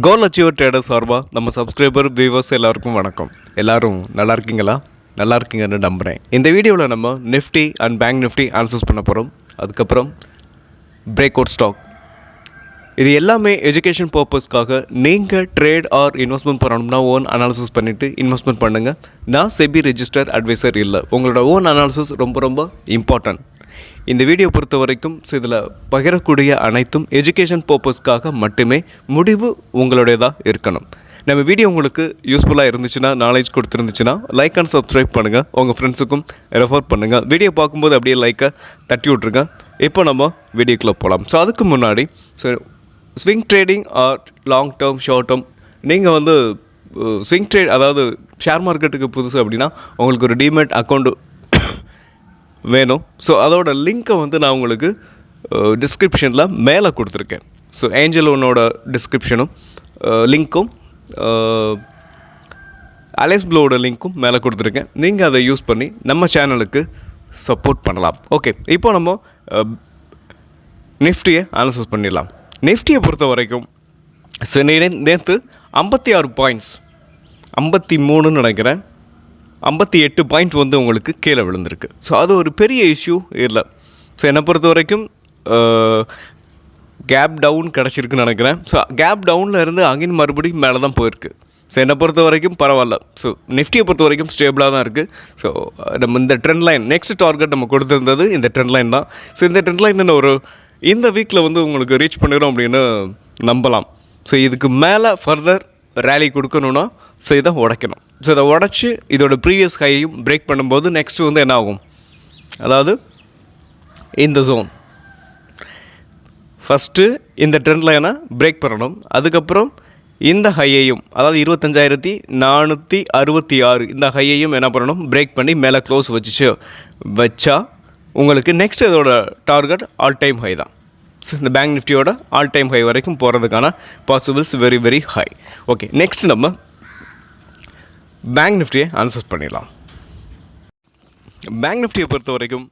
கோல் achiever trader சார்பாக நம்ம subscriber viewers எல்லாருக்கும் வணக்கம். எல்லாரும் நல்லா இருக்கீங்களா? நல்லா இருக்கீங்கன்னு நம்புகிறேன். இந்த வீடியோவில் நம்ம Nifty and bank Nifty analysis பண்ண போகிறோம். அதுக்கப்புறம் பிரேக் அவுட் ஸ்டாக், இது எல்லாமே எஜுகேஷன் பர்பஸ்க்காக. நீங்கள் ட்ரேட் ஆர் இன்வெஸ்ட்மெண்ட் பண்ணணும்னா ஓன் அனாலிசிஸ் பண்ணிவிட்டு இன்வெஸ்ட்மெண்ட் பண்ணுங்கள். நான் செபி ரெஜிஸ்டர் அட்வைசர் இல்லை. உங்களோட ஓன் அனாலிசிஸ் ரொம்ப இம்பார்ட்டன்ட். இந்த வீடியோ பொறுத்த வரைக்கும் இதில் பகிரக்கூடிய அனைத்தும் எஜுகேஷன் பர்பஸ்க்காக மட்டுமே, முடிவு உங்களுடையதாக இருக்கணும். நம்ம வீடியோ உங்களுக்கு யூஸ்ஃபுல்லாக இருந்துச்சுன்னா, நாலேஜ் கொடுத்துருந்துச்சுன்னா லைக் அண்ட் சப்ஸ்கிரைப் பண்ணுங்கள். உங்கள் ஃப்ரெண்ட்ஸுக்கும் ரெஃபர் பண்ணுங்கள். வீடியோ பார்க்கும்போது அப்படியே லைக்கை தட்டி விட்ருங்க. இப்போ நம்ம வீடியோக்குள்ளே போகலாம். ஸோ அதுக்கு முன்னாடி, swing trading R long term short term, நீங்கள் ஸ்விங் ட்ரேட், அதாவது ஷேர் மார்க்கெட்டுக்கு புதுசு அப்படின்னா உங்களுக்கு ஒரு டிமேட் அக்கௌண்ட்டு வேணும். ஸோ அதோட லிங்க்கை நான் உங்களுக்கு டிஸ்கிரிப்ஷனில் மேலே கொடுத்துருக்கேன். ஸோ ஏஞ்சல் ஒன்னோட டிஸ்கிரிப்ஷனும் லிங்க்கும் அலைஸ் ப்ளூவோட லிங்க்கும் மேலே கொடுத்துருக்கேன். நீங்கள் அதை யூஸ் பண்ணி நம்ம சேனலுக்கு சப்போர்ட் பண்ணலாம். ஓகே, இப்போ நம்ம நிஃப்டியை அனாலிசிஸ் பண்ணிடலாம். நிஃப்டியை பொறுத்த வரைக்கும் நேற்று 56 பாயிண்ட்ஸ், 53 நினைக்கிறேன், 58 பாயிண்ட் உங்களுக்கு கீழே விழுந்திருக்கு. ஸோ அது ஒரு பெரிய இஷ்யூ இல்லை. ஸோ என்னை பொறுத்த வரைக்கும் கேப் டவுன் கிடச்சிருக்குன்னு நினைக்கிறேன். ஸோ கேப் டவுனில் இருந்து அகைன் மறுபடியும் மேலே தான் போயிருக்கு. ஸோ என்னை பொறுத்த வரைக்கும் பரவாயில்ல. ஸோ நிஃப்டியை பொறுத்த வரைக்கும் ஸ்டேபிளாக தான் இருக்குது. ஸோ நம்ம இந்த ட்ரெண்ட் லைன், நெக்ஸ்ட் டார்கெட் நம்ம கொடுத்துருந்தது இந்த ட்ரெண்ட் லைன் தான். ஸோ இந்த ட்ரெண்ட் லைன் இந்த வீக்கில் உங்களுக்கு ரீச் பண்ணிடும் அப்படின்னு நம்பலாம். ஸோ இதுக்கு மேலே ஃபர்தர் ரேலி கொடுக்கணுன்னா ஸோ இதை உடைக்கணும். ஸோ இதை உடச்சி இதோட ப்ரீவியஸ் ஹையையும் பிரேக் பண்ணும்போது நெக்ஸ்ட்டு என்ன ஆகும், அதாவது இந்த ஜோன் ஃபஸ்ட்டு இந்த ட்ரெண்ட் லைனை பிரேக் பண்ணணும். அதுக்கப்புறம் இந்த ஹையையும், அதாவது 25,466 இந்த ஹையையும் என்ன பண்ணணும், பிரேக் பண்ணி மேலே க்ளோஸ் வச்சா உங்களுக்கு நெக்ஸ்ட் இதோட டார்கெட் ஆல் டைம் ஹை தான். ஸோ இந்த பேங்க் நிஃப்டியோட ஆல் டைம் ஹை வரைக்கும் போகிறதுக்கான possibles very high. Okay, next நம்ம பேங்க் நிஃப்டியை அனாலிசிஸ் பண்ணிடலாம். பேங்க் நிஃப்டியை பொறுத்த வரைக்கும்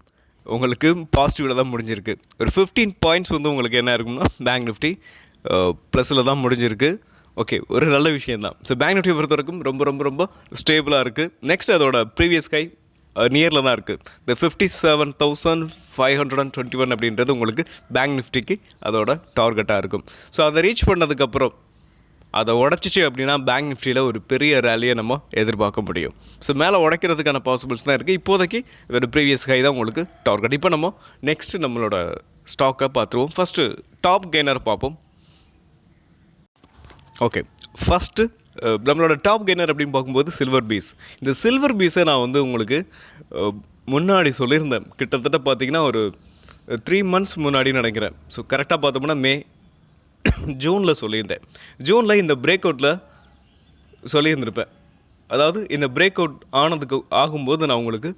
உங்களுக்கு பாசிட்டிவில் தான் முடிஞ்சிருக்கு. ஒரு 15 பாயிண்ட்ஸ் உங்களுக்கு என்ன இருக்கும்னா பேங்க் நிஃப்டி ப்ளஸில் தான் முடிஞ்சிருக்கு. ஓகே, ஒரு நல்ல விஷயந்தான். ஸோ பேங்க் நிஃப்டியை பொறுத்த வரைக்கும் ரொம்ப ஸ்டேபிளாக இருக்குது. நெக்ஸ்ட் அதோட ப்ரீவியஸ் ஹை நியரில் தான் இருக்குது. இந்த 57,521 அப்படின்றது உங்களுக்கு பேங்க் நிஃப்டிக்கு அதோட டார்கெட்டாக இருக்கும். ஸோ அதை ரீச் பண்ணதுக்கப்புறம் அதை உடச்சிச்சு அப்படின்னா பேங்க் நிஃப்டியில் ஒரு பெரிய ரேலியை நம்ம எதிர்பார்க்க முடியும். ஸோ மேலே உடைக்கிறதுக்கான பாசிபிள்ஸ் தான் இருக்குது. இப்போதைக்கு இதோட ப்ரீவியஸ் ஹை தான் உங்களுக்கு டார்கெட். இப்போ நம்ம நெக்ஸ்ட்டு நம்மளோட ஸ்டாக்கை பார்த்துருவோம். ஃபஸ்ட்டு டாப் கெய்னர் பார்ப்போம். ஓகே, ஃபஸ்ட்டு நம்மளோட டாப் கெய்னர் அப்படின்னு பார்க்கும்போது சில்வர் பீஸ். இந்த சில்வர் பீஸை நான் உங்களுக்கு முன்னாடி சொல்லியிருந்தேன். கிட்டத்தட்ட பார்த்தீங்கன்னா ஒரு 3 months முன்னாடி நினைக்கிறேன். ஸோ கரெக்டாக பார்த்தோம்னா ஜூனில் சொல்லியிருந்தேன். ஜூனில் இந்த பிரேக் அவுட்டில் சொல்லியிருந்திருப்பேன். அதாவது இந்த பிரேக் அவுட் ஆகும்போது நான் உங்களுக்கு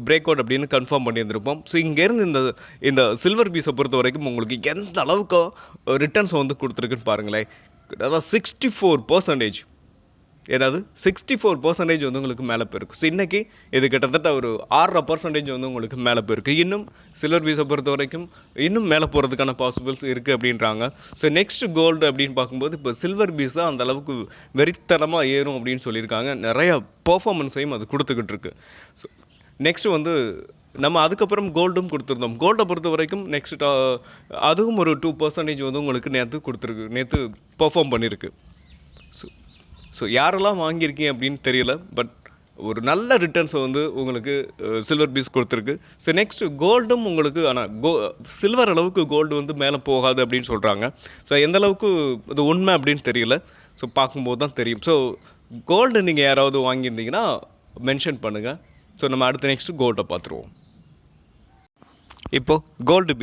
பிரேக் அவுட் அப்படின்னு கன்ஃபார்ம் பண்ணியிருந்திருப்போம். ஸோ இங்கேருந்து இந்த சில்வர் பீஸை பொறுத்த வரைக்கும் உங்களுக்கு எந்த அளவுக்கு ரிட்டர்ன்ஸ் கொடுத்துருக்குன்னு பாருங்களேன். அதாவது 64%, ஏதாவது 64% உங்களுக்கு மேலே போயிருக்கு. ஸோ இன்றைக்கி இது கிட்டத்தட்ட ஒரு 6% உங்களுக்கு மேலே போயிருக்கு. இன்னும் சில்வர் பீஸை பொறுத்த வரைக்கும் இன்னும் மேலே போகிறதுக்கான பாசிபிள்ஸ் இருக்குது அப்படின்றாங்க. ஸோ நெக்ஸ்ட் கோல்டு அப்படின்னு பார்க்கும்போது இப்போ சில்வர் பீஸ் தான் அந்த அளவுக்கு வெறித்தனமாக ஏறும் அப்படின்னு சொல்லியிருக்காங்க. நிறையா பர்ஃபார்மன்ஸையும் அது கொடுத்துக்கிட்டு இருக்கு. ஸோ நெக்ஸ்ட்டு நம்ம அதுக்கப்புறம் கோல்டும் கொடுத்துருந்தோம். கோல்டை பொறுத்த வரைக்கும் நெக்ஸ்ட் அதுவும் ஒரு 2% உங்களுக்கு நேற்று பர்ஃபார்ம் பண்ணியிருக்கு. ஸோ யாரெல்லாம் வாங்கியிருக்கீங்க அப்படின்னு தெரியல, பட் ஒரு நல்ல ரிட்டர்ன்ஸை உங்களுக்கு சில்வர் பீஸ் கொடுத்துருக்கு. ஸோ நெக்ஸ்ட்டு கோல்டும் உங்களுக்கு, ஆனால் சில்வர் அளவுக்கு கோல்டு மேலே போகாது அப்படின்னு சொல்கிறாங்க. ஸோ எந்த அளவுக்கு இது உண்மை அப்படின்னு தெரியல. ஸோ பார்க்கும்போது தான் தெரியும். ஸோ கோல்டு நீங்கள் யாராவது வாங்கியிருந்தீங்கன்னா மென்ஷன் பண்ணுங்கள். ஸோ நம்ம அடுத்த நெக்ஸ்ட்டு கோல்டை பார்த்துருவோம். இப்போது கோல்டு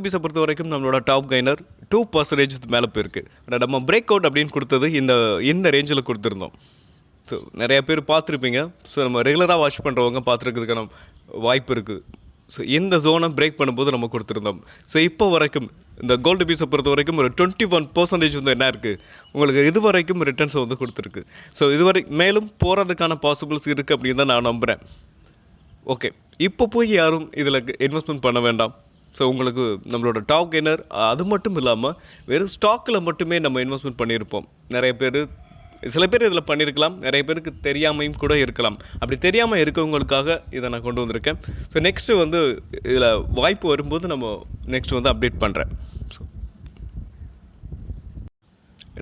பீஸை பொறுத்த வரைக்கும் நம்மளோட டாப் கெய்னர் 2% மேலே போயிருக்கு. நம்ம பிரேக் அவுட் அப்படின்னு கொடுத்தது இந்த ரேஞ்சில் கொடுத்துருந்தோம். ஸோ நிறையா பேர் பார்த்துருப்பீங்க. ஸோ நம்ம ரெகுலராக வாட்ச் பண்ணுறவங்க பார்த்துருக்கிறதுக்கான வாய்ப்பு இருக்குது. ஸோ இந்த ஜோனை பிரேக் பண்ணும்போது நம்ம கொடுத்துருந்தோம். ஸோ இப்போ வரைக்கும் இந்த கோல்டு பீஸை பொறுத்த வரைக்கும் ஒரு 21% என்ன இருக்குது உங்களுக்கு இது வரைக்கும் ரிட்டர்ன்ஸை கொடுத்துருக்கு. ஸோ இதுவரை மேலும் போகிறதுக்கான பாசிபிள்ஸ் இருக்குது அப்படின்னு தான் நான் நம்புகிறேன். ஓகே, இப்போ போய் யாரும் இதில் இன்வெஸ்ட்மெண்ட் பண்ண வேண்டாம். ஸோ உங்களுக்கு நம்மளோட டாப் கெய்னர் அது மட்டும் இல்லாமல் வெறும் ஸ்டாக்கில் மட்டுமே நம்ம இன்வெஸ்ட்மெண்ட் பண்ணியிருப்போம். நிறைய பேர் சில பேர் இதில் பண்ணியிருக்கலாம், நிறைய பேருக்கு தெரியாமையும் கூட இருக்கலாம். அப்படி தெரியாமல் இருக்கவங்களுக்காக இதை நான் கொண்டு வந்திருக்கேன். ஸோ நெக்ஸ்ட்டு வந்து இதில் வாய்ப்பு வரும்போது நம்ம நெக்ஸ்ட் வந்து அப்டேட் பண்ணுறேன்.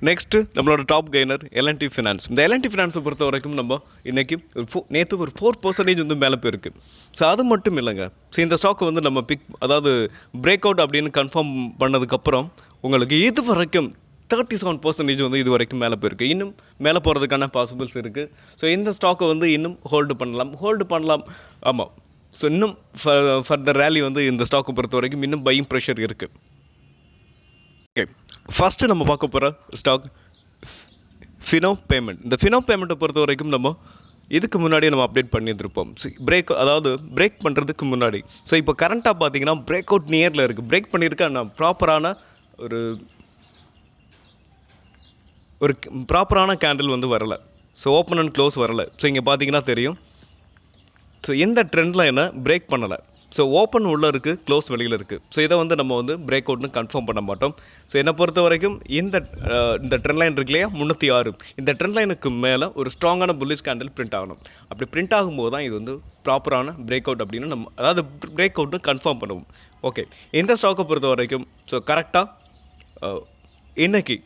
நெக்ஸ்ட்டு நம்மளோட டாப் கெய்னர் L&T ஃபினான்ஸ். இந்த L&T ஃபினான்ஸை பொறுத்த வரைக்கும் நம்ம இன்றைக்கி நேற்று ஒரு 4% வந்து மேலே போயிருக்கு. ஸோ அது மட்டும் இல்லைங்க. ஸோ இந்த ஸ்டாக்கை வந்து நம்ம அதாவது பிரேக் அவுட் அப்படின்னு கன்ஃபார்ம் பண்ணதுக்கப்புறம் உங்களுக்கு இது வரைக்கும் 37% வந்து இது வரைக்கும் மேலே போயிருக்கு. இன்னும் மேலே போகிறதுக்கான பாசிபிள்ஸ் இருக்குது. ஸோ இந்த ஸ்டாக்கை வந்து இன்னும் ஹோல்டு பண்ணலாம். ஆமாம். ஸோ இன்னும் ஃபர்தர் ரேலி வந்து இந்த ஸ்டாக்கை பொறுத்த வரைக்கும் இன்னும் பையிங் ப்ரெஷர் இருக்குது. ஓகே, ஃபஸ்ட்டு நம்ம பார்க்க போகிற ஸ்டாக் ஃபினோ பேமெண்ட். இந்த ஃபினோ பேமெண்ட்டை பொறுத்த வரைக்கும் நம்ம இதுக்கு முன்னாடி நம்ம அப்டேட் பண்ணியிருந்திருப்போம். பிரேக் பண்ணுறதுக்கு முன்னாடி. ஸோ இப்போ கரண்ட்டாக பார்த்தீங்கன்னா பிரேக் அவுட் நியரில் இருக்குது. பிரேக் பண்ணியிருக்க நான் ப்ராப்பரான கேண்டில் வந்து வரலை. ஸோ ஓப்பன் அண்ட் க்ளோஸ் வரலை. ஸோ இங்கே பார்த்தீங்கன்னா தெரியும். ஸோ எந்த ட்ரெண்ட் லைனை பிரேக் பண்ணலை. ஸோ ஓப்பன் உள்ளே இருக்குது, க்ளோஸ் வெளியில் இருக்குது. ஸோ இதை வந்து நம்ம வந்து பிரேக் அவுட்னு கன்ஃபார்ம் பண்ண மாட்டோம். ஸோ என்னை பொறுத்த வரைக்கும் இந்த ட்ரெண்ட் லைன் இருக்கு இல்லையா 306, இந்த ட்ரெண்ட் லைனுக்கு மேலே ஒரு ஸ்ட்ராங்கான புல்லிஷ் கேண்டில் பிரிண்ட் ஆகணும். அப்படி பிரிண்ட் ஆகும்போது தான் இது வந்து ப்ராப்பரான பிரேக் அவுட் அப்படின்னு நம்ம அதாவது பிரேக் அவுட்னு கன்ஃபார்ம் பண்ணுவோம். ஓகே, இந்த ஸ்டாக்கை பொறுத்த வரைக்கும் ஸோ கரெக்டாக இன்னைக்கு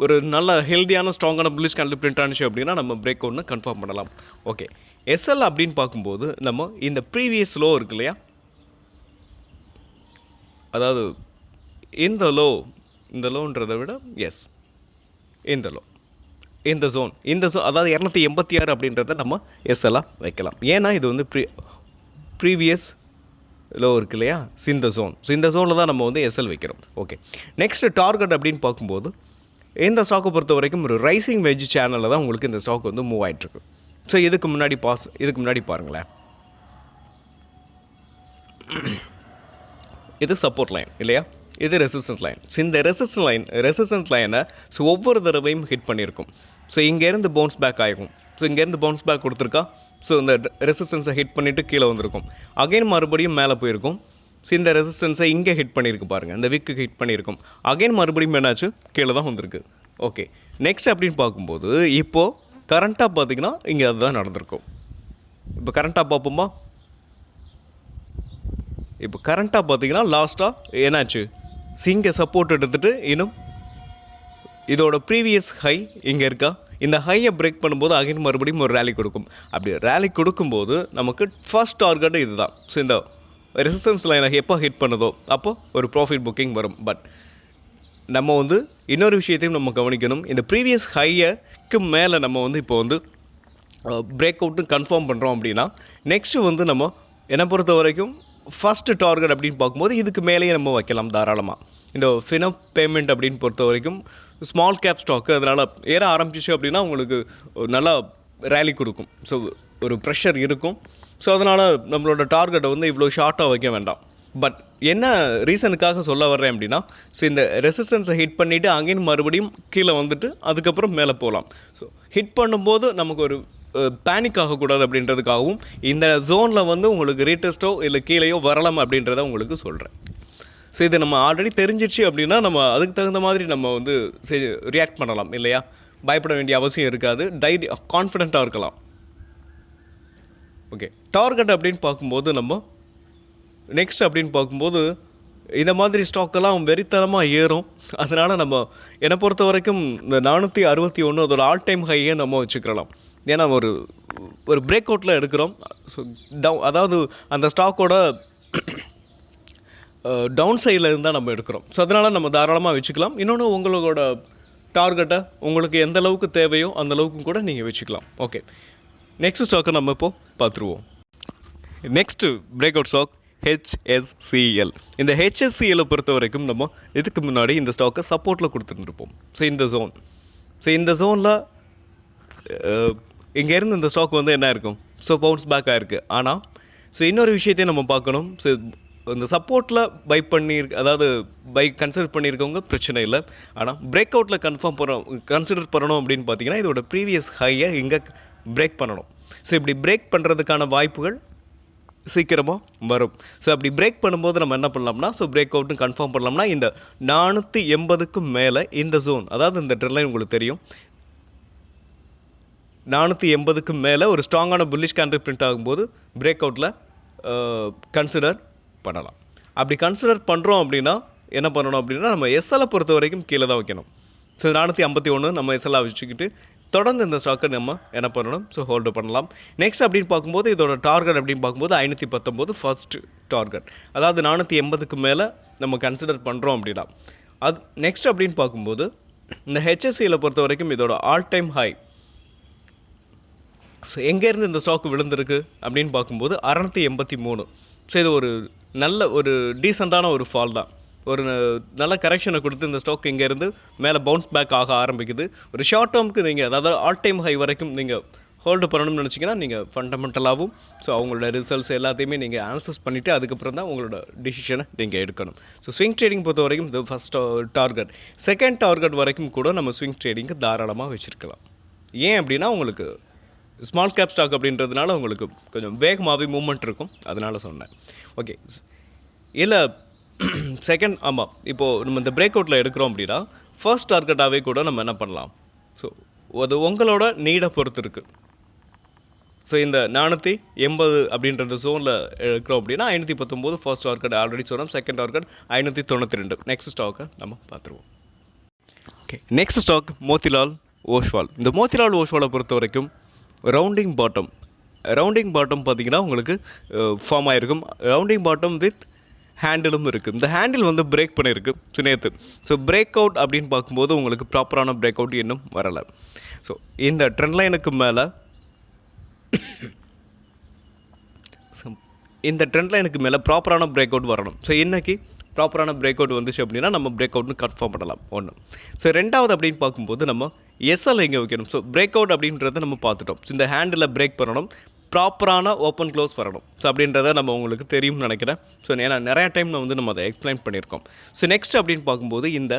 ஒரு நல்ல ஹெல்தியான ஸ்ட்ராங்கான புல்லிஷ் கேண்டில் பிரிண்ட் ஆனிச்சு அப்படின்னா நம்ம பிரேக் அவுட்னு கன்ஃபார்ம் பண்ணலாம். ஓகே, SL அப்படின்னு பார்க்கும்போது நம்ம இந்த ப்ரீவியஸ் லோ இருக்கு இல்லையா, அதாவது இந்த லோன்றதை விட இந்த ஜோன் அதாவது 286 அப்படின்றத நம்ம SL வைக்கலாம். ஏன்னா இது வந்து ப்ரீவியஸ் லோ இருக்கு இல்லையா, இந்த ஜோனில் தான் நம்ம வந்து SL வைக்கிறோம். ஓகே, நெக்ஸ்ட் டார்கெட் அப்படின்னு பார்க்கும்போது இந்த ஸ்டாக்கை பொறுத்த வரைக்கும் ஒரு ரைசிங் வெஜ் சேனலில் தான் உங்களுக்கு இந்த ஸ்டாக் வந்து மூவ் ஆகிட்டுருக்கு. ஸோ இதுக்கு முன்னாடி பாருங்களேன், இது சப்போர்ட் லைன் இல்லையா, இது ரெசிஸ்டன்ஸ் லைன். ஸோ இந்த ரெசிஸ்டன்ஸ் லைனை ஸோ ஒவ்வொரு தடவையும் ஹிட் பண்ணியிருக்கும். ஸோ இங்கேருந்து பவுன்ஸ் பேக் ஆகிருக்கும். ஸோ இங்கேருந்து பவுன்ஸ் பேக் கொடுத்துருக்கா. ஸோ இந்த ரெசிஸ்டன்ஸை ஹிட் பண்ணிவிட்டு கீழே வந்திருக்கும். அகைன் மறுபடியும் மேலே போயிருக்கும். ஸோ இந்த ரெசிஸ்டன்ஸை இங்கே ஹிட் பண்ணியிருக்கு பாருங்கள், இந்த விக்கு ஹிட் பண்ணியிருக்கும். அகைன் மறுபடியும் என்னாச்சு, கீழே தான் வந்திருக்கு. ஓகே, நெக்ஸ்ட் அப்படின்னு பார்க்கும்போது இப்போது கரண்ட்டாக பார்த்தீங்கன்னா இங்கே அதுதான் நடந்திருக்கும். இப்போ கரண்ட்டாக பார்ப்போமா, இப்போ கரண்ட்டாக பார்த்தீங்கன்னா லாஸ்ட்டாக என்னாச்சு, இங்கே சப்போர்ட் எடுத்துகிட்டு இன்னும் இதோட ப்ரீவியஸ் ஹை இங்கே இருக்கா, இந்த ஹையை பிரேக் பண்ணும்போது அகைன் மறுபடியும் ஒரு ரேலி கொடுக்கும். அப்படி ரேலி கொடுக்கும்போது நமக்கு ஃபர்ஸ்ட் டார்கெட்டு இதுதான். ஸோ இந்த ரெசிஸ்டன்ஸ் லைனை எப்போ ஹிட் பண்ணுதோ அப்போ ஒரு ப்ராஃபிட் புக்கிங் வரும். பட் நம்ம வந்து இன்னொரு விஷயத்தையும் நம்ம கவனிக்கணும். இந்த ப்ரீவியஸ் ஹையக்கு மேலே நம்ம வந்து இப்போ வந்து பிரேக் அவுட்டு கன்ஃபார்ம் பண்ணுறோம் அப்படின்னா நெக்ஸ்ட்டு வந்து நம்ம என்னை பொறுத்த வரைக்கும் ஃபஸ்ட்டு டார்கெட் அப்படின்னு பார்க்கும்போது இதுக்கு மேலேயே நம்ம வைக்கலாம் தாராளமாக. இந்த ஃபினோ பேமெண்ட் அப்படின்னு பொறுத்த வரைக்கும் ஸ்மால் கேப் ஸ்டாக்கு, அதனால் ஏற ஆரம்பிச்சிச்சு அப்படின்னா உங்களுக்கு நல்லா ரேலி கொடுக்கும். ஸோ ஒரு ப்ரெஷர் இருக்கும். ஸோ அதனால் நம்மளோட டார்கெட்டை வந்து இவ்வளோ ஷார்ட்டாக வைக்க வேண்டாம். பட் என்ன ரீசனுக்காக சொல்ல வர்றேன் அப்படின்னா, ஸோ இந்த ரெசிஸ்டன்ஸை ஹிட் பண்ணிவிட்டு அங்கேயும் மறுபடியும் கீழே வந்துட்டு அதுக்கப்புறம் மேலே போகலாம். ஸோ ஹிட் பண்ணும்போது நமக்கு ஒரு பேனிக் ஆகக்கூடாது அப்படின்றதுக்காகவும் இந்த ஜோனில் வந்து உங்களுக்கு ரீடெஸ்ட்டோ இல்லை கீழேயோ வரலாம் அப்படின்றத உங்களுக்கு சொல்கிறேன். ஸோ இது நம்ம ஆல்ரெடி தெரிஞ்சிடுச்சு அப்படின்னா நம்ம அதுக்கு தகுந்த மாதிரி நம்ம வந்து ரியாக்ட் பண்ணலாம் இல்லையா, பயப்பட வேண்டிய அவசியம் இருக்காது, கான்ஃபிடென்ட்டாக இருக்கலாம். ஓகே, டார்கெட் அப்படின்னு பார்க்கும்போது நம்ம நெக்ஸ்ட் அப்படின்னு பார்க்கும்போது இந்த மாதிரி ஸ்டாக்கெல்லாம் வெறித்தனமாக ஏறும். அதனால் நம்ம என்னை பொறுத்த வரைக்கும் இந்த 461 அதோட ஆல் டைம் ஹையே நம்ம வச்சுக்கலாம். ஏன்னா ஒரு பிரேக் அவுட்டில் எடுக்கிறோம். ஸோ அதாவது அந்த ஸ்டாக்கோட டவுன் சைடில் இருந்தால் நம்ம எடுக்கிறோம். ஸோ அதனால் நம்ம தாராளமாக வச்சுக்கலாம். இன்னொன்று உங்களோட டார்கெட்டை உங்களுக்கு எந்த அளவுக்கு தேவையோ அந்த அளவுக்கு கூட நீங்கள் வச்சுக்கலாம். ஓகே, நெக்ஸ்ட் ஸ்டாக்கை நம்ம இப்போது பார்த்துருவோம். Next break out stock HSCL. இந்த HSCL பொறுத்த வரைக்கும் நம்ம இதுக்கு முன்னாடி இந்த ஸ்டாக்கை சப்போர்ட்டில் கொடுத்துருந்துருப்போம். ஸோ இந்த ஜோனில் இங்கேருந்து இந்த ஸ்டாக் வந்து என்ன இருக்கும், ஸோ பவுன்ஸ் பேக் ஆகிருக்கு. ஆனால் ஸோ இன்னொரு விஷயத்தையும் நம்ம பார்க்கணும். ஸோ இந்த சப்போர்ட்டில் கன்சிடர் பண்ணியிருக்கவங்க பிரச்சனை இல்லை. ஆனால் பிரேக் அவுட்டில் கன்சிடர் பண்ணணும் அப்படின்னு பார்த்தீங்கன்னா இதோட ப்ரீவியஸ் ஹையை இங்கே பிரேக் பண்ணணும். ஸோ இப்படி பிரேக் பண்ணுறதுக்கான வாய்ப்புகள் சீக்கிரமாக வரும். ஸோ அப்படி பிரேக் பண்ணும்போது நம்ம என்ன பண்ணலாம்னா, ஸோ பிரேக் அவுட்னு கன்ஃபார்ம் பண்ணலாம்னா இந்த 480க்கும் மேலே இந்த ஜோன், அதாவது இந்த ட்ரெண்ட் லைன் உங்களுக்கு தெரியும், 480க்கு மேலே ஒரு ஸ்ட்ராங்கான புல்லிஷ் கேண்டில் பிரிண்ட் ஆகும்போது பிரேக் அவுட்டில் கன்சிடர் பண்ணலாம். அப்படி கன்சிடர் பண்ணுறோம் அப்படின்னா என்ன பண்ணணும் அப்படின்னா, நம்ம எஸ்எல்லை பொறுத்த வரைக்கும் கீழே தான் வைக்கணும். ஸோ 451 நம்ம எஸ்எல்லாக வச்சுக்கிட்டு தொடர்ந்து இந்த ஸ்டாக்கை நம்ம என்ன பண்ணணும், ஸோ ஹோல்டு பண்ணலாம். நெக்ஸ்ட் அப்படின்னு பார்க்கும்போது இதோட டார்கெட் அப்படின்னு பார்க்கும்போது 519 ஃபர்ஸ்ட் டார்கெட், அதாவது 480க்கு மேலே நம்ம கன்சிடர் பண்ணுறோம் அப்படின்னா. அது நெக்ஸ்ட் அப்படின்னு பார்க்கும்போது இந்த ஹெச்எஸ்சியில் பொறுத்த வரைக்கும் இதோட ஆல் டைம் ஹை, ஸோ எங்கேருந்து இந்த ஸ்டாக் விழுந்திருக்கு அப்படின்னு பார்க்கும்போது 683. ஸோ இது ஒரு நல்ல ஒரு டீசெண்டான ஒரு ஃபால் தான், ஒரு நல்ல கரெக்ஷனை கொடுத்து இந்த ஸ்டாக் இங்கேருந்து மேலே பவுன்ஸ் பேக் ஆக ஆரம்பிக்குது. ஒரு ஷார்ட் டேர்முக்கு நீங்கள் அதாவது ஆல் டைம் ஹை வரைக்கும் நீங்கள் ஹோல்டு பண்ணணும்னு நினச்சிங்கன்னா நீங்கள் ஃபண்டமெண்டலாகவும் ஸோ அவங்களோட ரிசல்ட்ஸ் எல்லாத்தையுமே நீங்கள் அனலைஸ் பண்ணிவிட்டு அதுக்கப்புறம் தான் உங்களோட டிசிஷனை நீங்கள் எடுக்கணும். ஸோ ஸ்விங் ட்ரேடிங் பொறுத்த வரைக்கும் இது ஃபஸ்ட் டார்கெட், செகண்ட் டார்கெட் வரைக்கும் கூட நம்ம ஸ்விங் ட்ரேடிங்க்கு தாராளமாக வச்சுருக்கலாம். ஏன் அப்படின்னா உங்களுக்கு ஸ்மால் கேப் ஸ்டாக் அப்படின்றதுனால உங்களுக்கு கொஞ்சம் வேகமாகவே மூவ்மெண்ட் இருக்கும், அதனால் சொன்னேன். ஓகே, இல்லை செகண்ட், ஆமாம், இப்போது நம்ம இந்த பிரேக் அவுட்டில் எடுக்கிறோம் அப்படின்னா ஃபர்ஸ்ட் டார்கெட்டாகவே கூட நம்ம என்ன பண்ணலாம், ஸோ அது உங்களோட நீடை பொறுத்து இருக்குது. ஸோ இந்த 480 அப்படின்ற ஜோனில் எடுக்கிறோம் அப்படின்னா 519 ஃபர்ஸ்ட் டார்கெட் ஆல்ரெடி சொன்னோம், செகண்ட் டார்கெட் 592. நெக்ஸ்ட் ஸ்டாக்கை நம்ம பார்த்துருவோம். Okay, next stock Motilal Oswal. இந்த மோத்திலால் ஓஸ்வாலை பொறுத்த வரைக்கும் ரவுண்டிங் பாட்டம் பார்த்தீங்கன்னா உங்களுக்கு ஃபார்ம் ஆகிருக்கும். ரவுண்டிங் பாட்டம் வித் ஹேண்டிலும் இருக்குது. இந்த ஹேண்டில் வந்து பிரேக் பண்ணியிருக்கு நேற்று. ஸோ பிரேக் அவுட் அப்படின்னு பார்க்கும்போது உங்களுக்கு ப்ராப்பரான பிரேக் அவுட் இன்னும் வரலை. ஸோ இந்த ட்ரெண்ட் லைனுக்கு மேலே ப்ராப்பரான பிரேக் அவுட் வரணும். ஸோ இன்றைக்கி ப்ராப்பரான பிரேக் அவுட் வந்துச்சு அப்படின்னா நம்ம பிரேக் அவுட்னு கன்ஃபார்ம் பண்ணலாம் ஒன்று. ஸோ ரெண்டாவது அப்படின்னு பார்க்கும்போது நம்ம எஸ்எல் எங்கே வைக்கணும். ஸோ பிரேக் அவுட் அப்படின்றத நம்ம பார்த்துட்டோம். ஸோ இந்த ஹேண்டில் பிரேக் பண்ணணும், ப்ராப்பரான ஓப்பன் க்ளோஸ் வரணும். ஸோ அப்படின்றத நம்ம உங்களுக்கு தெரியும்னு நினைக்கிறேன். ஸோ ஏன்னா நிறையா டைம் நம்ம அதை எக்ஸ்பிளைன் பண்ணியிருக்கோம். ஸோ நெக்ஸ்ட் அப்படின்னு பார்க்கும்போது இந்த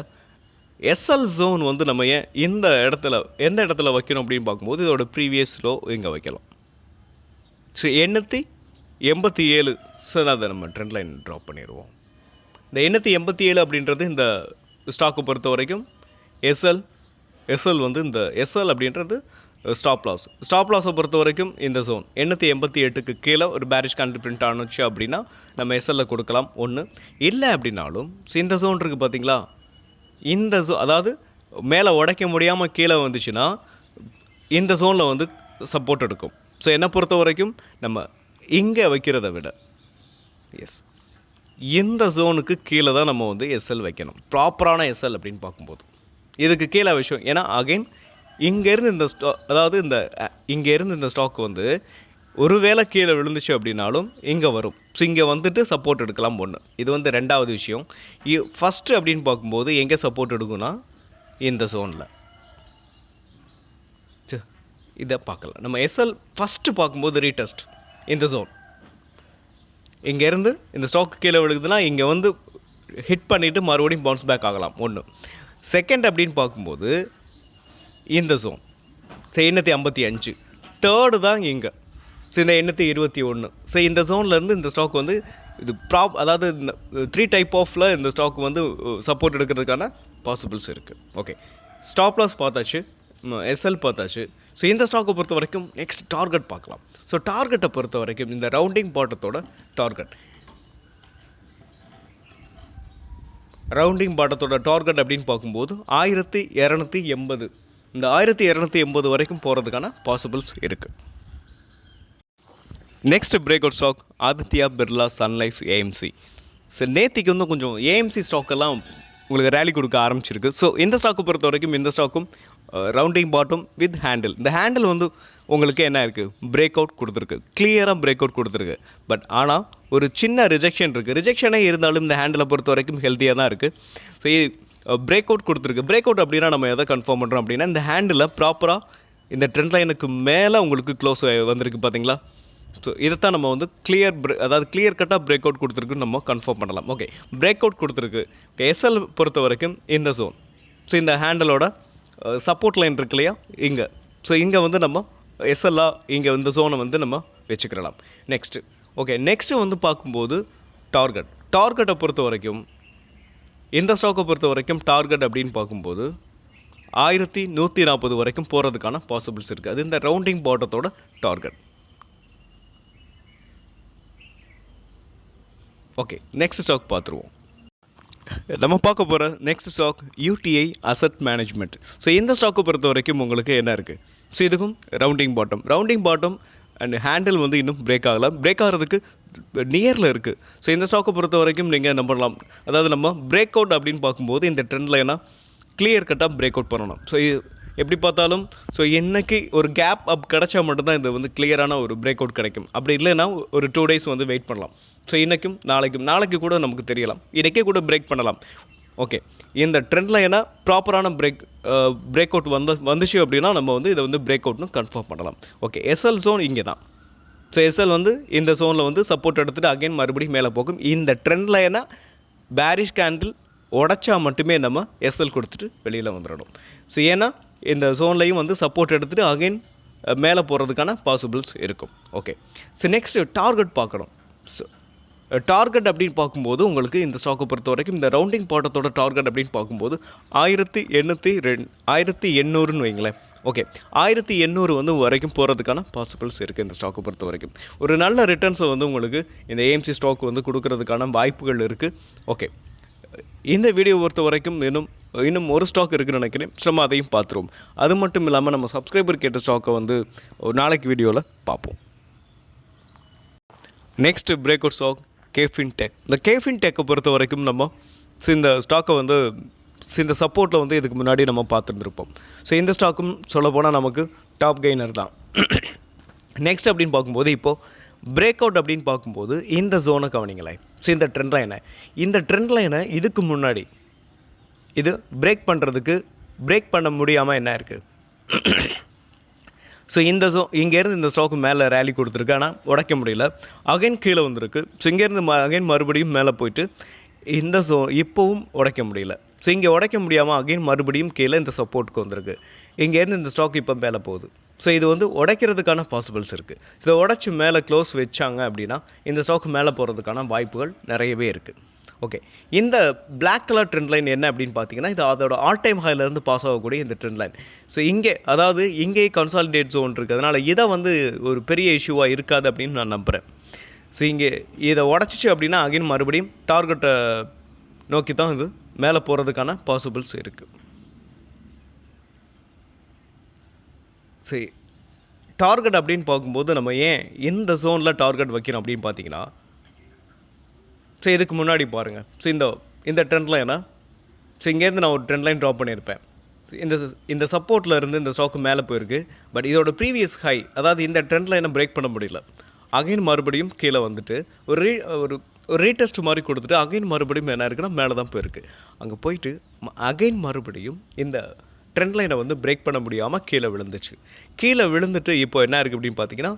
எஸ்எல் ஜோன் வந்து நம்ம ஏன் எந்த இடத்துல வைக்கணும் அப்படின்னு பார்க்கும்போது இதோட ப்ரீவியஸ் லோ இங்கே வைக்கலாம். ஸோ 887. ஸோ அதை நம்ம ட்ரெண்ட் லைன் ட்ராப் பண்ணிடுவோம். இந்த 887 அப்படின்றது இந்த ஸ்டாக்கை பொறுத்த வரைக்கும் எஸ்எல் வந்து இந்த எஸ்எல் அப்படின்றது ஸ்டாப் லாஸை பொறுத்த வரைக்கும் இந்த ஜோன் 888க்கு கீழே ஒரு பேரிஷ் கேண்டில் பிரிண்ட் ஆணுச்சு அப்படின்னா நம்ம எஸ்எல்ல கொடுக்கலாம் ஒன்று. இல்லை அப்படின்னாலும் இந்த ஜோன் இருக்குது பார்த்தீங்களா, இந்த அதாவது மேலே உடைக்க முடியாமல் கீழே வந்துச்சுன்னா இந்த ஜோனில் வந்து சப்போர்ட் எடுக்கும். ஸோ என்னை பொறுத்த வரைக்கும் நம்ம இங்கே வைக்கிறத விட இந்த ஜோனுக்கு கீழே தான் நம்ம வந்து எஸ்எல் வைக்கணும், ப்ராப்பரான எஸ்எல் அப்படின்னு பார்க்கும்போது. இதுக்கு கீழே விஷயம் ஏன்னா அகைன் இங்கேருந்து இந்த ஸ்டாக் வந்து ஒருவேளை கீழே விழுந்துச்சு அப்படின்னாலும் இங்கே வரும். ஸோ இங்கே வந்துட்டு சப்போர்ட் எடுக்கலாம் ஒன்று. இது வந்து ரெண்டாவது விஷயம். ஃபஸ்ட்டு அப்படின்னு பார்க்கும்போது எங்கே சப்போர்ட் எடுக்கும்னா இந்த ஜோனில். இதை பார்க்கலாம். நம்ம எஸ்எல் ஃபஸ்ட்டு பார்க்கும்போது ரீடெஸ்ட் இந்த ஜோன், இங்கேருந்து இந்த ஸ்டாக் கீழே விழுகுதுன்னா இங்கே வந்து ஹிட் பண்ணிவிட்டு மறுபடியும் பவுன்ஸ் பேக் ஆகலாம் ஒன்று. செகண்ட் அப்படின்னு பார்க்கும்போது இந்த ஜோன் 855, தேர்டு தான் இங்கே. ஸோ இந்த 821. ஸோ இந்த ஜோன்லேருந்து இந்த ஸ்டாக் வந்து இது அதாவது இந்த 3 டைப் ஆஃபில் இந்த ஸ்டாக் வந்து சப்போர்ட் எடுக்கிறதுக்கான பாசிபிள்ஸ் இருக்குது. ஓகே, ஸ்டாப் லாஸ் பார்த்தாச்சு, எஸ்எல் பார்த்தாச்சு. ஸோ இந்த ஸ்டாக்கை பொறுத்த வரைக்கும் நெக்ஸ்ட் டார்கெட் பார்க்கலாம். ஸோ டார்கெட்டை பொறுத்த வரைக்கும் இந்த ரவுண்டிங் பாட்டத்தோட டார்கெட் அப்படின்னு பார்க்கும்போது 1280. இந்த 1280 வரைக்கும் போகிறதுக்கான பாசிபிள்ஸ் இருக்குது. Next break out stock Aditya Birla Sun Life AMC. So நேத்திக்கு வந்து கொஞ்சம் ஏஎம்சி ஸ்டாக்கெல்லாம் உங்களுக்கு ரேலி கொடுக்க ஆரம்பிச்சிருக்கு. ஸோ இந்த ஸ்டாக்கை பொறுத்த வரைக்கும் இந்த ஸ்டாக்கும் ரவுண்டிங் பாட்டம் வித் ஹேண்டில். இந்த ஹேண்டில் வந்து உங்களுக்கு என்ன இருக்குது, பிரேக் அவுட் கொடுத்துருக்கு, கிளியராக பிரேக் அவுட் கொடுத்துருக்கு. பட் ஆனால் ஒரு சின்ன ரிஜெக்ஷன் இருக்குது. ரிஜெக்ஷனே இருந்தாலும் இந்த ஹேண்டிலை பொறுத்த வரைக்கும் ஹெல்த்தியாக தான் இருக்குது. ஸோ பிரேக் அவுட் கொடுத்துருக்கு. பிரேக் அவுட் அப்படின்னா நம்ம எதை கன்ஃபார்ம் பண்ணுறோம் அப்படின்னா இந்த ஹேண்டில் ப்ராப்பராக இந்த ட்ரெண்ட் லைனுக்கு மேலே உங்களுக்கு க்ளோஸ் வந்திருக்கு பார்த்தீங்களா. ஸோ இதைத்தான் நம்ம வந்து கிளியர் கட்டாக பிரேக் அவுட் கொடுத்துருக்குன்னு நம்ம கன்ஃபார்ம் பண்ணலாம். ஓகே, பிரேக் அவுட் கொடுத்துருக்கு. எஸ்எல் பொறுத்த வரைக்கும் இந்த ஜோன். ஸோ இந்த ஹேண்டிலோட சப்போர்ட் லைன் இருக்கு இல்லையா இங்கே. ஸோ இங்கே வந்து நம்ம எஸ்எல்லாக இங்கே இந்த ஜோனை வந்து நம்ம வச்சுக்கிடலாம். நெக்ஸ்ட்டு ஓகே, நெக்ஸ்ட்டு வந்து பார்க்கும்போது டார்கெட்டை பொறுத்த வரைக்கும் இந்த ஸ்டாக்கை பொறுத்த வரைக்கும் டார்கெட் அப்படின்னு பார்க்கும்போது 1140 வரைக்கும் போகிறதுக்கான பாசிபிள்ஸ் இருக்குது. அது இந்த ரவுண்டிங் பாட்டத்தோட டார்கெட். ஓகே, நெக்ஸ்ட் ஸ்டாக் பார்த்துருவோம். நம்ம பார்க்க போகிற next stock UTI asset management. So இந்த ஸ்டாக்கை பொறுத்த வரைக்கும் உங்களுக்கு என்ன இருக்குது? ஸோ இதுக்கும் ரவுண்டிங் பாட்டம் அண்ட் ஹேண்டில் வந்து இன்னும் பிரேக் ஆகலாம். பிரேக் ஆகிறதுக்கு நியரில் இருக்குது. ஸோ இந்த ஸ்டாக்கை பொறுத்த வரைக்கும் நீங்கள் என்ன பண்ணலாம், அதாவது நம்ம பிரேக் அவுட் அப்படின்னு பார்க்கும்போது இந்த ட்ரெண்ட் லைனா கிளியர் கட்டாக பிரேக் அவுட் பண்ணணும். ஸோ எப்படி பார்த்தாலும் ஸோ இன்றைக்கி ஒரு கேப் அப் கிடச்சா மட்டும்தான் இது வந்து கிளியரான ஒரு பிரேக் அவுட் கிடைக்கும். அப்படி இல்லைன்னா ஒரு 2 days வந்து வெயிட் பண்ணலாம். ஸோ இன்றைக்கும் நாளைக்கு கூட நமக்கு தெரியலாம், இன்றைக்கே கூட பிரேக் பண்ணலாம். ஓகே, இந்த ட்ரெண்ட் லைனாக ப்ராப்பரான பிரேக் அவுட் வந்துச்சு அப்படின்னா நம்ம வந்து இதை வந்து பிரேக் அவுட்னு கன்ஃபார்ம் பண்ணலாம். ஓகே, எஸ்எல் ஜோன் இங்கே தான். ஸோ எஸ்எல் வந்து இந்த ஜோனில் வந்து சப்போர்ட் எடுத்துகிட்டு அகைன் மறுபடியும் மேலே போகும். இந்த ட்ரெண்ட் லைனாக பேரிஷ் கேண்டில் உடச்சா மட்டுமே நம்ம எஸ்எல் கொடுத்துட்டு வெளியில் வந்துடணும். ஸோ ஏன்னா இந்த ஜோன்லையும் வந்து சப்போர்ட் எடுத்துகிட்டு அகைன் மேலே போகிறதுக்கான பாசிபிள்ஸ் இருக்கும். ஓகே, ஸோ நெக்ஸ்ட்டு டார்கெட் பார்க்கணும். ஸோ டார்கெட் அப்படின்னு பார்க்கும்போது உங்களுக்கு இந்த ஸ்டாக்கை பொறுத்த வரைக்கும் இந்த ரவுண்டிங் பாட்டத்தோட டார்கெட் அப்படின்னு பார்க்கும்போது 1800ன்னு வைங்களேன். ஓகே, 1800 வந்து வரைக்கும் போகிறதுக்கான பாசிபிள்ஸ் இருக்குது இந்த ஸ்டாக்கை பொறுத்த வரைக்கும். ஒரு நல்ல ரிட்டர்ன்ஸை வந்து உங்களுக்கு இந்த ஏஎம்சி ஸ்டாக் வந்து கொடுக்கறதுக்கான வாய்ப்புகள் இருக்குது. ஓகே, இந்த வீடியோ பொறுத்த வரைக்கும் இன்னும் ஒரு ஸ்டாக் இருக்குதுன்னு நினைக்கிறேன். சும்மா அதையும் பார்த்துருவோம். அது மட்டும் இல்லாமல் நம்ம சப்ஸ்கிரைபர் கேட்ட ஸ்டாக்கை வந்து ஒரு நாளைக்கு வீடியோவில் பார்ப்போம். Next break out stock KFin Tech. இந்த கேஃபின் டெக்கை பொறுத்த வரைக்கும் நம்ம இந்த ஸ்டாக்கை வந்து இந்த சப்போர்ட்டில் வந்து இதுக்கு முன்னாடி நம்ம பார்த்துருந்துருப்போம். ஸோ இந்த ஸ்டாக்கும் சொல்லப்போனால் நமக்கு டாப் கெய்னர் தான். நெக்ஸ்ட் அப்படின்னு பார்க்கும்போது இப்போது பிரேக் அவுட் அப்படின்னு பார்க்கும்போது இந்த ஜோனை கவனிங்களேன். ஸோ இந்த ட்ரெண்ட் லைனை இதுக்கு முன்னாடி இது பிரேக் பண்ண முடியாமல் என்ன இருக்குது? ஸோ இங்கேருந்து இந்த ஸ்டாக்கு மேலே ரேலி கொடுத்துருக்கு, ஆனால் உடைக்க முடியல. அகைன் கீழே வந்திருக்கு. ஸோ இங்கேருந்து அகைன் மறுபடியும் மேலே போயிட்டு இந்த இப்போவும் உடைக்க முடியல. ஸோ இங்கே உடைக்க முடியாமல் அகைன் மறுபடியும் கீழே இந்த சப்போர்ட்டுக்கு வந்திருக்கு. இங்கேருந்து இந்த ஸ்டாக் இப்போ மேலே போகுது. ஸோ இது வந்து உடைக்கிறதுக்கான பாசிபிள்ஸ் இருக்குது. இதை உடைச்சி மேலே க்ளோஸ் வச்சாங்க அப்படின்னா இந்த ஸ்டாக் மேலே போகிறதுக்கான வாய்ப்புகள் நிறையவே இருக்குது. ஓகே, இந்த பிளாக் கலர் ட்ரெண்ட் லைன் என்ன அப்படின்னு பார்த்தீங்கன்னா இது அதோட ஆல் டைம் ஹைலேருந்து பாஸ் ஆகக்கூடிய இந்த ட்ரெண்ட் லைன். ஸோ இங்கே கன்சாலிடேட் ஜோன் இருக்குது. அதனால் இதை வந்து ஒரு பெரிய இஷ்யூவாக இருக்காது அப்படின்னு நான் நம்புகிறேன். ஸோ இங்கே இதை உடச்சிச்சு அப்படின்னா அகைன் மறுபடியும் டார்கெட்டை நோக்கி தான் இது மேலே போகிறதுக்கான பாசிபிள்ஸ் இருக்குது. சரி, டார்கெட் அப்படின்னு பார்க்கும்போது நம்ம ஏன் இந்த ஜோனில் டார்கெட் வைக்கிறோம் அப்படின்னு பார்த்தீங்கன்னா, ஸோ இதுக்கு முன்னாடி பாருங்கள். ஸோ இந்த ட்ரெண்ட் லைனா இங்கேருந்து நான் ஒரு ட்ரெண்ட் லைன் ட்ராப் பண்ணியிருப்பேன். இந்த சப்போர்ட்டில் இருந்து இந்த ஸ்டாக்கு மேலே போயிருக்கு. பட் இதோட ப்ரீவியஸ் ஹை, அதாவது இந்த ட்ரெண்ட் லைனை பிரேக் பண்ண முடியல. அகைன் மறுபடியும் கீழே வந்துட்டு ஒரு ரீடெஸ்ட் மாதிரி கொடுத்துட்டு அகைன் மறுபடியும் என்ன இருக்குன்னா மேலே தான் போயிருக்கு. அங்கே போயிட்டு அகைன் மறுபடியும் இந்த ட்ரெண்ட் லைனை வந்து பிரேக் பண்ண முடியாமல் கீழே விழுந்துட்டு இப்போ என்ன இருக்குது அப்படின்னு பார்த்தீங்கன்னா,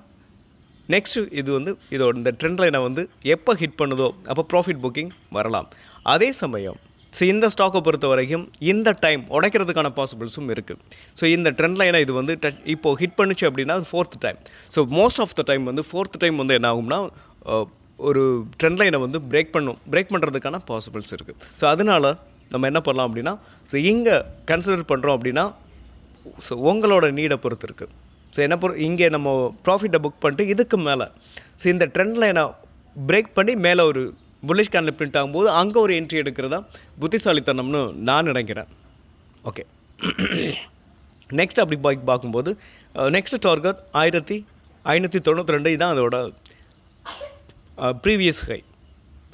நெக்ஸ்ட்டு இது வந்து இதோட இந்த ட்ரெண்ட் லைனை வந்து எப்போ ஹிட் பண்ணுதோ அப்போ ப்ராஃபிட் புக்கிங் வரலாம். அதே சமயம் ஸோ இந்த ஸ்டாக்கை பொறுத்த வரைக்கும் இந்த டைம் உடைக்கிறதுக்கான பாசிபிள்ஸும் இருக்குது. ஸோ இந்த ட்ரெண்ட் லைனை இது வந்து இப்போது ஹிட் பண்ணுச்சு அப்படின்னா 4th time. So most of the time வந்து 4th டைம் வந்து என்ன ஆகும்னா ஒரு ட்ரெண்ட் லைனை வந்து பிரேக் பண்ணுறதுக்கான பாசிபிள்ஸ் இருக்குது. ஸோ அதனால் நம்ம என்ன பண்ணலாம் அப்படின்னா, ஸோ இங்கே கன்சிடர் பண்ணுறோம் அப்படின்னா ஸோ உங்களோட நீடை பொறுத்து இருக்குது. ஸோ இங்கே நம்ம ப்ராஃபிட்டை புக் பண்ணிட்டு இதுக்கு மேலே ஸோ இந்த ட்ரெண்ட் லைனை பிரேக் பண்ணி மேலே ஒரு புல்லிஷ் கேண்டில் பிரிண்ட் ஆகும்போது அங்கே ஒரு என்ட்ரி எடுக்கிறதா புத்திசாலித்தனம்னு நான் நினைக்கிறேன். ஓகே, நெக்ஸ்ட் அப்படி பார்க்கும்போது நெக்ஸ்ட் டார்கெட் 1592 தான் அதோட ப்ரீவியஸ் ஹை.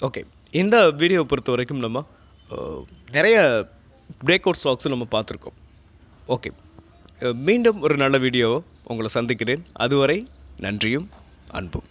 ஓகே, இந்த வீடியோவை பொறுத்த வரைக்கும் நம்ம நிறைய பிரேக் அவுட் ஸ்டாக்ஸும் நம்ம பார்த்துருக்கோம். ஓகே, மீண்டும் ஒரு நல்ல வீடியோவை உங்களை சந்திக்கிறேன். அதுவரை நன்றியும் அன்பும்.